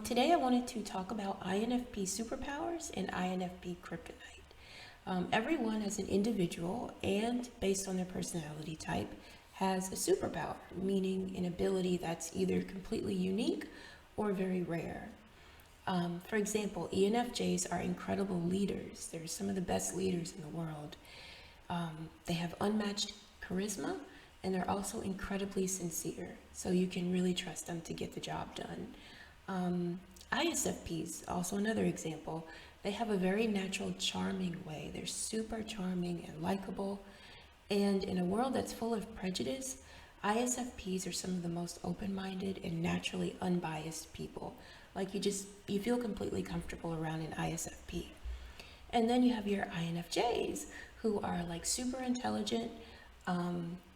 Today I wanted to talk about INFP superpowers and INFP kryptonite. Everyone as an individual and based on their personality type has a superpower, meaning an ability that's either completely unique or very rare. For example, ENFJs are incredible leaders. They're some of the best leaders in the world. They have unmatched charisma and they're also incredibly sincere, so you can really trust them to get the job done. ISFPs, also another example, they have a very natural, charming way. They're super charming and likable. And in a world that's full of prejudice, ISFPs are some of the most open-minded and naturally unbiased people. Like you feel completely comfortable around an ISFP. And then you have your INFJs who are like super intelligent.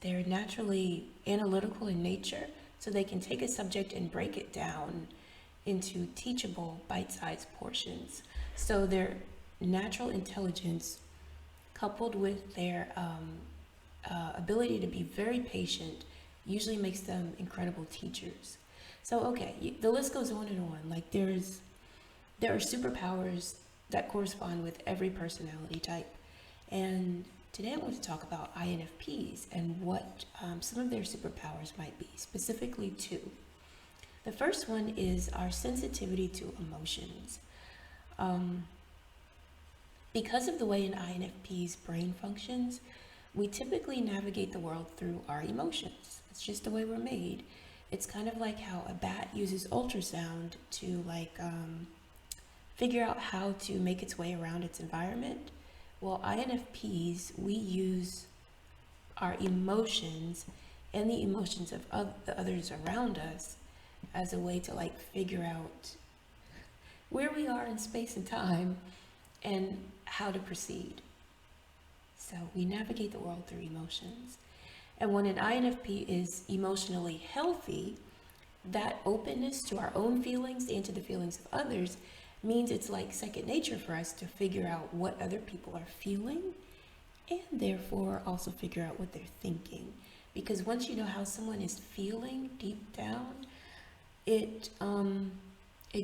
They're naturally analytical in nature, so they can take a subject and break it down into teachable bite-sized portions. So their natural intelligence coupled with their ability to be very patient usually makes them incredible teachers. So okay, the list goes on and on. Like there are superpowers that correspond with every personality type. And today I want to talk about INFPs and what some of their superpowers might be, specifically two. The first one is our sensitivity to emotions. Because of the way an INFP's brain functions, we typically navigate the world through our emotions. It's just the way we're made. It's kind of like how a bat uses ultrasound to figure out how to make its way around its environment. Well, INFPs, we use our emotions and the emotions of the others around us as a way to figure out where we are in space and time and how to proceed. So we navigate the world through emotions. And when an INFP is emotionally healthy, that openness to our own feelings and to the feelings of others means it's like second nature for us to figure out what other people are feeling and therefore also figure out what they're thinking. Because once you know how someone is feeling deep down, it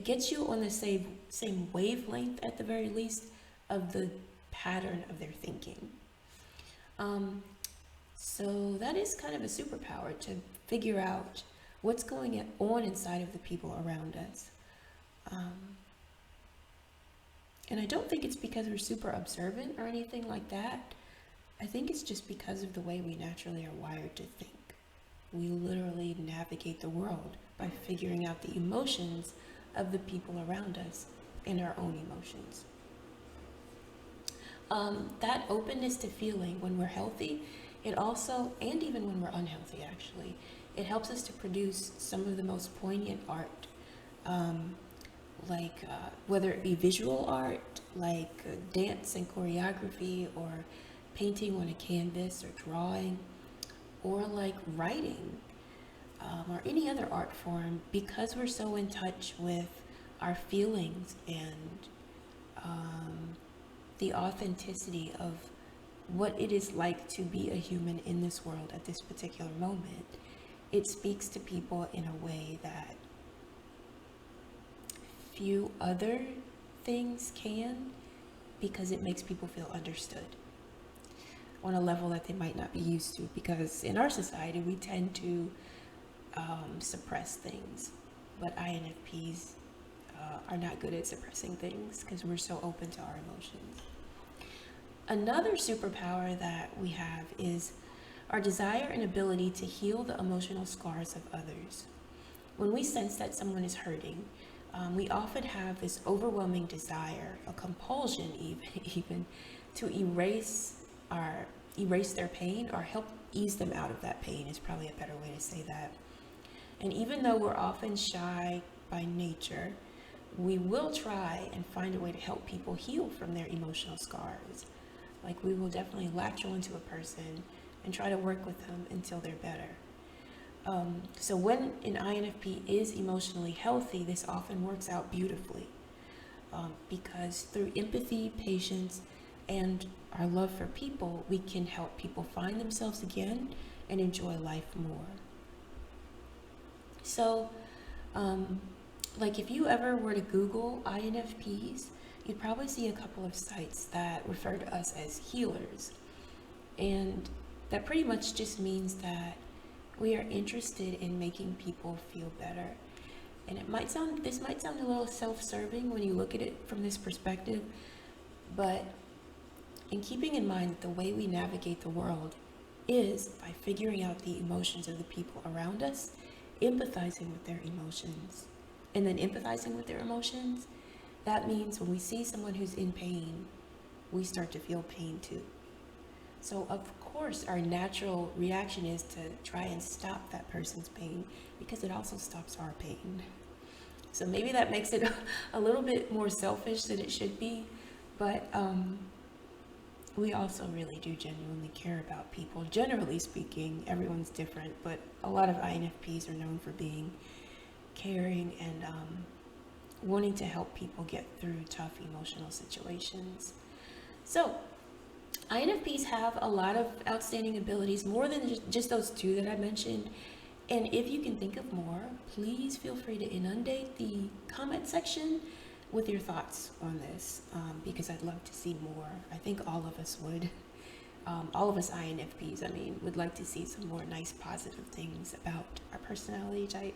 gets you on the same wavelength at the very least of the pattern of their thinking. So that is kind of a superpower, to figure out what's going on inside of the people around us. And I don't think it's because we're super observant or anything like that. I think it's just because of the way we naturally are wired to think. We literally navigate the world by figuring out the emotions of the people around us and our own emotions. That openness to feeling when we're healthy, it also, and even when we're unhealthy actually, it helps us to produce some of the most poignant art. Whether it be visual art, like dance and choreography, or painting on a canvas, or drawing, or like writing, or any other art form, because we're so in touch with our feelings and the authenticity of what it is like to be a human in this world at this particular moment. It speaks to people in a way that few other things can, because it makes people feel understood on a level that they might not be used to, because in our society we tend to suppress things, but INFPs are not good at suppressing things because we're so open to our emotions. Another superpower that we have is our desire and ability to heal the emotional scars of others. When we sense that someone is hurting, we often have this overwhelming desire, a compulsion even to erase their pain, or help ease them out of that pain is probably a better way to say that. And even though we're often shy by nature, we will try and find a way to help people heal from their emotional scars. Like, we will definitely latch on to a person and try to work with them until they're better. So when an INFP is emotionally healthy, this often works out beautifully, because through empathy, patience, and our love for people, we can help people find themselves again and enjoy life more. So Like if you ever were to Google INFPs, you'd probably see a couple of sites that refer to us as healers. And that pretty much just means that we are interested in making people feel better. And this might sound a little self-serving when you look at it from this perspective, but in keeping in mind that the way we navigate the world is by figuring out the emotions of the people around us, empathizing with their emotions, and then empathizing with their emotions, that means when we see someone who's in pain, we start to feel pain too. So of course our natural reaction is to try and stop that person's pain because it also stops our pain. So maybe that makes it a little bit more selfish than it should be, but we also really do genuinely care about people. Generally speaking, everyone's different, but a lot of INFPs are known for being caring and wanting to help people get through tough emotional situations. So, INFPs have a lot of outstanding abilities, more than just those two that I mentioned. And if you can think of more, please feel free to inundate the comment section with your thoughts on this, because I'd love to see more. I think all of us would. All of us INFPs, would like to see some more nice positive things about our personality type.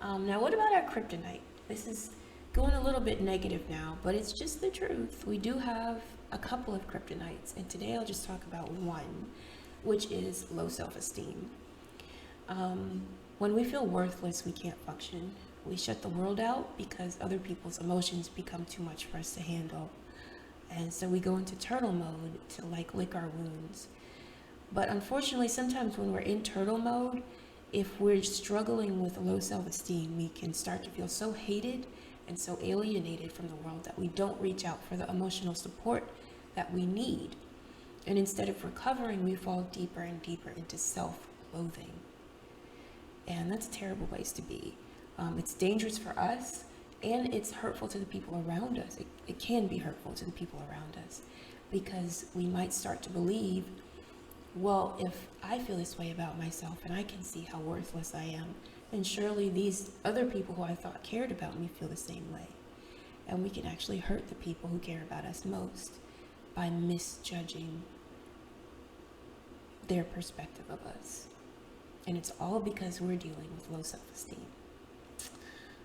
Now, what about our kryptonite? This is going a little bit negative now, but it's just the truth. We do have a couple of kryptonites, and today I'll just talk about one, which is low self-esteem. When we feel worthless, we can't function. We shut the world out because other people's emotions become too much for us to handle. And so we go into turtle mode to lick our wounds. But unfortunately, sometimes when we're in turtle mode, if we're struggling with low self-esteem, we can start to feel so hated and so alienated from the world that we don't reach out for the emotional support that we need. And instead of recovering, we fall deeper and deeper into self-loathing. And that's a terrible place to be. It's dangerous for us, and it's hurtful to the people around us. It can be hurtful to the people around us because we might start to believe, well, if I feel this way about myself and I can see how worthless I am, then surely these other people who I thought cared about me feel the same way. And we can actually hurt the people who care about us most by misjudging their perspective of us. And it's all because we're dealing with low self-esteem.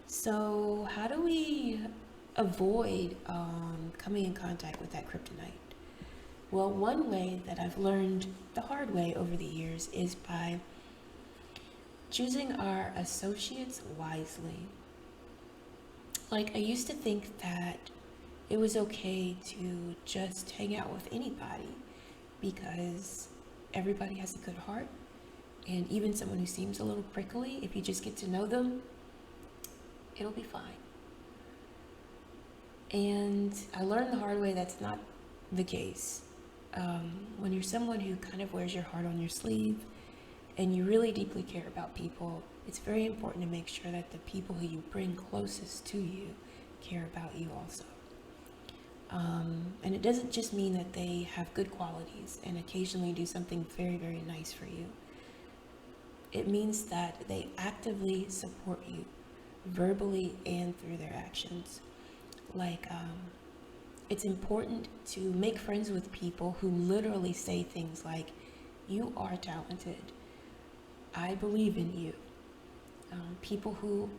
So how do we avoid coming in contact with that kryptonite? Well, one way that I've learned the hard way over the years is by choosing our associates wisely. Like, I used to think that it was okay to just hang out with anybody because everybody has a good heart, and even someone who seems a little prickly, if you just get to know them, it'll be fine. And I learned the hard way that's not the case. When you're someone who kind of wears your heart on your sleeve and you really deeply care about people, it's very important to make sure that the people who you bring closest to you care about you also. And it doesn't just mean that they have good qualities and occasionally do something very, very nice for you. It means that they actively support you, verbally and through their actions. Like, it's important to make friends with people who literally say things like, you are talented, I believe in you. People who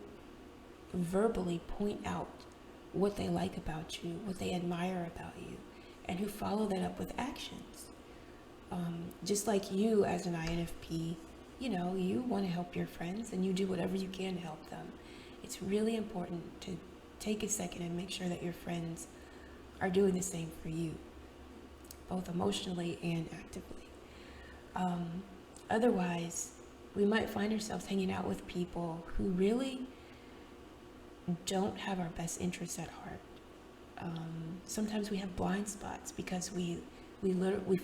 verbally point out what they like about you, what they admire about you, and who follow that up with actions. Just like you as an INFP, you want to help your friends and you do whatever you can to help them. It's really important to take a second and make sure that your friends are doing the same for you, both emotionally and actively. Otherwise, we might find ourselves hanging out with people who really don't have our best interests at heart. Sometimes we have blind spots because we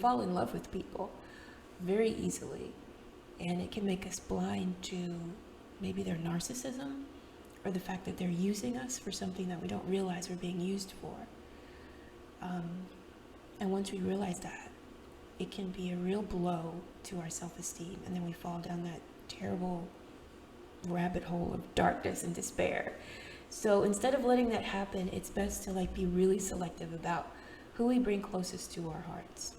fall in love with people very easily, and it can make us blind to maybe their narcissism or the fact that they're using us for something that we don't realize we're being used for. And once we realize that, it can be a real blow to our self-esteem, and then we fall down that terrible rabbit hole of darkness and despair. So instead of letting that happen, it's best to like be really selective about who we bring closest to our hearts.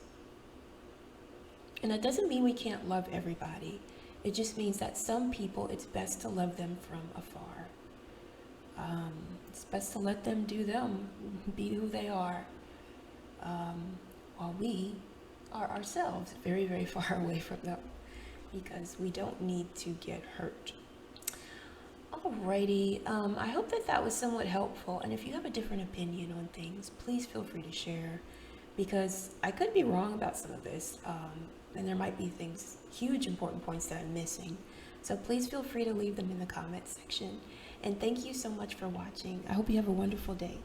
And that doesn't mean we can't love everybody. It just means that some people, it's best to love them from afar. It's best to let them do them, be who they are, while we are ourselves very, very far away from them, because we don't need to get hurt. Alrighty, I hope that that was somewhat helpful, and if you have a different opinion on things, please feel free to share, because I could be wrong about some of this, and there might be things, huge important points that I'm missing. So please feel free to leave them in the comments section. And thank you so much for watching. I hope you have a wonderful day.